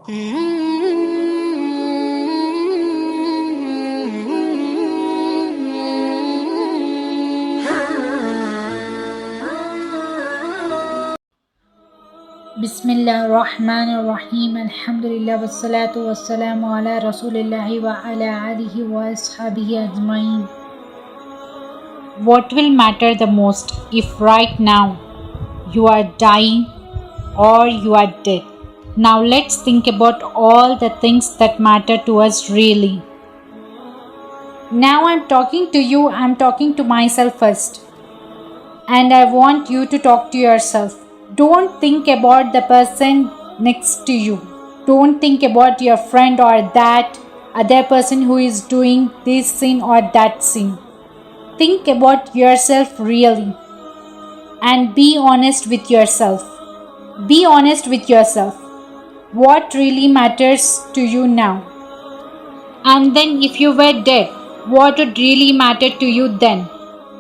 Bismillahirrahmanirrahim. Alhamdulillah wassalatu wassalamu ala rasulillahi wa ala alihi wa ashabihi ajmain. What will matter the most if right now you are dying or you are dead? Now let's think about all the things that matter to us really. Now I'm talking to you, I'm talking to myself first. And I want you to talk to yourself. Don't think about the person next to you. Don't think about your friend or that other person who is doing this sin or that sin. Think about yourself really and be honest with yourself. Be honest with yourself. What really matters to you now? And then if you were dead, what would really matter to you then?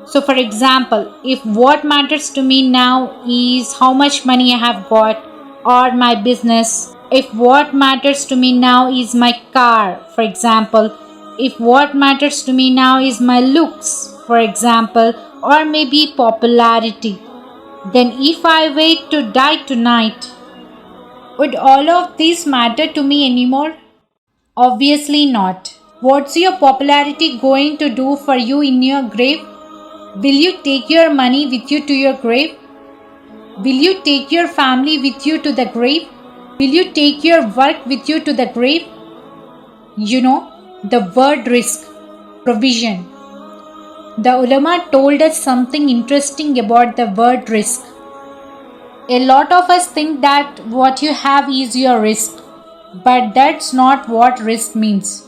So for example, if what matters to me now is how much money I have got or my business, if what matters to me now is my car, for example, if what matters to me now is my looks, for example, or maybe popularity, then if I wait to die tonight, would all of these matter to me anymore? Obviously not. What's your popularity going to do for you in your grave? Will you take your money with you to your grave? Will you take your family with you to the grave? Will you take your work with you to the grave? You know, the word risk, provision. The ulama told us something interesting about the word risk. A lot of us think that what you have is your risk, but that's not what risk means.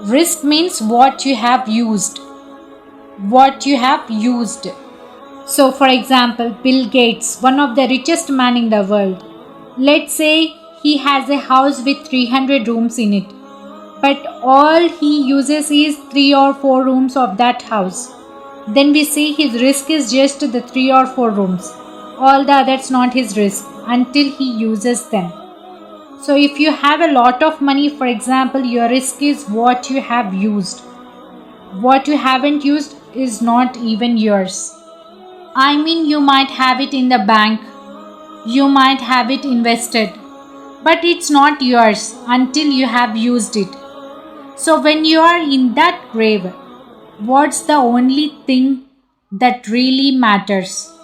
Risk means what you have used. So for example, Bill Gates, one of the richest man in the world. Let's say he has a house with 300 rooms in it. But all he uses is 3 or 4 rooms of that house. Then we say his risk is just the 3 or 4 rooms. All the others not his risk until he uses them. So if you have a lot of money, for example, your risk is what you have used. What you haven't used is not even yours. I mean, you might have it in the bank, you might have it invested, but it's not yours until you have used it. So when you are in that grave, what's the only thing that really matters?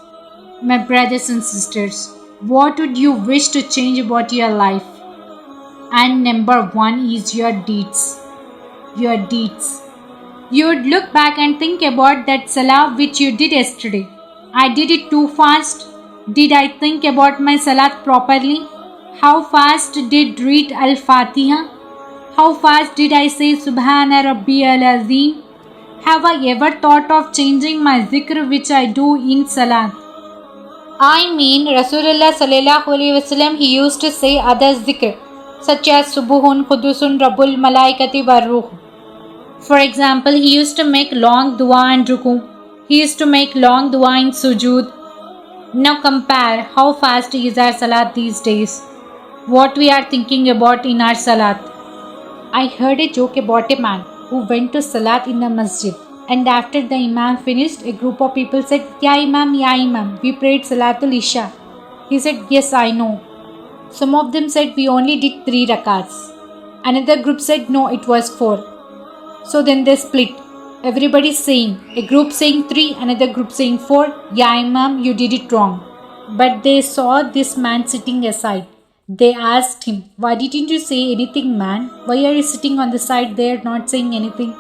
My brothers and sisters, what would you wish to change about your life? And number 1 is your deeds. Your deeds. You would look back and think about that salah which you did yesterday. I did it too fast. Did I think about my salat properly? How fast did read Al-Fatiha? How fast did I say Subhana Rabbi Al-Azim? Have I ever thought of changing my zikr which I do in salat? I mean, Rasulullah Sallallahu Alaihi Wasallam, he used to say other zikr such as Subuhun Qudusun Rabbul Malaikati Warruh. For example, he used to make long dua in ruku. He used to make long dua in sujood. Now compare how fast is our salat these days. What we are thinking about in our salat. I heard a joke about a man who went to salat in the masjid. And after the imam finished, a group of people said, Ya imam, we prayed salatul isha. He said, yes, I know. Some of them said, we only did 3 rakats. Another group said, no, it was 4. So then they split. Everybody saying, a group saying 3, another group saying 4. Ya Imam, you did it wrong. But they saw this man sitting aside. They asked him, why didn't you say anything, man? Why are you sitting on the side there not saying anything?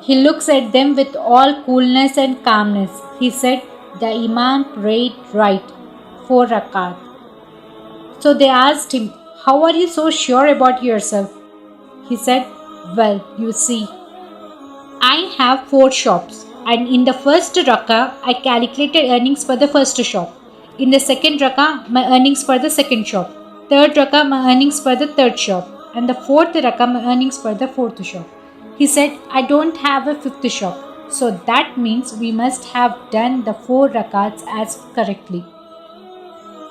He looks at them with all coolness and calmness. He said, the Imam prayed right, 4 rakat. So they asked him, how are you so sure about yourself? He said, well, you see, I have 4 shops and in the first rakah, I calculated earnings for the first shop. In the second rakah, my earnings for the second shop. Third rakah, my earnings for the third shop. And the fourth rakah, my earnings for the fourth shop. He said, I don't have a 5th shop. So that means we must have done the 4 rakats as correctly.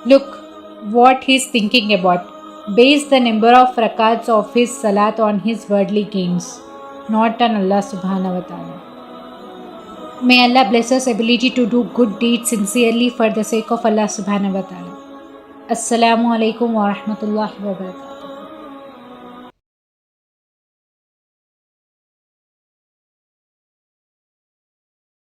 Look what he's thinking about. based the number of rakats of his salat on his worldly gains, not on Allah subhanahu wa ta'ala. May Allah bless us ability to do good deeds sincerely for the sake of Allah subhanahu wa ta'ala. Assalamu alaikum wa rahmatullahi wa barakatuh.